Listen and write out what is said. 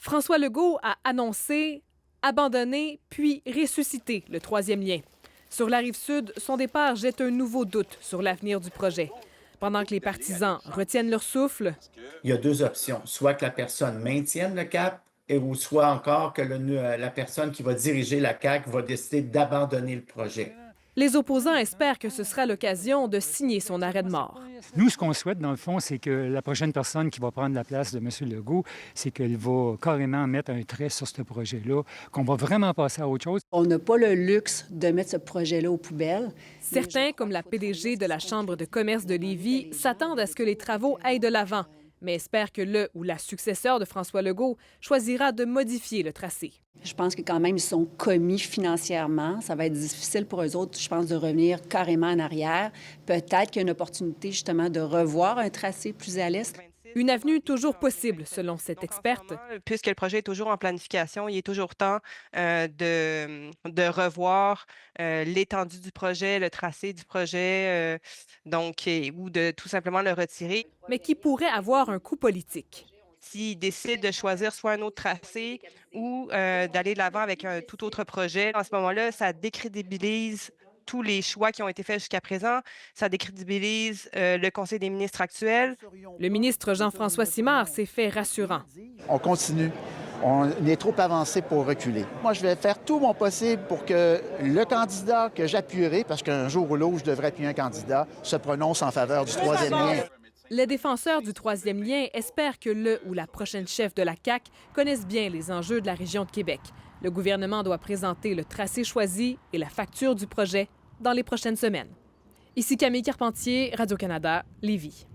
François Legault a annoncé, abandonné, puis ressuscité le troisième lien. Sur la Rive-Sud, son départ jette un nouveau doute sur l'avenir du projet. Pendant que les partisans retiennent leur souffle, Il y a deux options. Soit que la personne maintienne le cap, ou soit encore que la personne qui va diriger la CAQ va décider d'abandonner le projet. les opposants espèrent que ce sera l'occasion de signer son arrêt de mort. Nous, ce qu'on souhaite, dans le fond, c'est que la prochaine personne qui va prendre la place de M. Legault, c'est qu'elle va carrément mettre un trait sur ce projet-là, qu'on va vraiment passer à autre chose. On n'a pas le luxe de mettre ce projet-là aux poubelles. Certains, comme la PDG de la Chambre de commerce de Lévis, s'attendent à ce que les travaux aillent de l'avant, mais espèrent que le ou la successeur de François Legault choisira de modifier le tracé. Je pense que quand même, ils sont commis financièrement. Ça va être difficile pour eux autres, je pense, de revenir carrément en arrière. Peut-être qu'il y a une opportunité, justement, de revoir un tracé plus à l'est. Une avenue toujours possible, selon cette experte. Puisque le projet est toujours en planification, il est toujours temps de revoir l'étendue du projet, le tracé du projet, ou de tout simplement le retirer. Mais qui pourrait avoir un coût politique. S'ils décident de choisir soit un autre tracé ou d'aller de l'avant avec un tout autre projet, à ce moment-là, ça décrédibilise tous les choix qui ont été faits jusqu'à présent. Ça décrédibilise le Conseil des ministres actuel. Le ministre Jean-François Simard s'est fait rassurant. On continue. On est trop avancé pour reculer. Moi, je vais faire tout mon possible pour que le candidat que j'appuierai, parce qu'un jour ou l'autre, je devrais appuyer un candidat, se prononce en faveur du troisième lien. Les défenseurs du troisième lien espèrent que le ou la prochaine chef de la CAQ connaissent bien les enjeux de la région de Québec. Le gouvernement doit présenter le tracé choisi et la facture du projet dans les prochaines semaines. Ici Camille Carpentier, Radio-Canada, Lévis.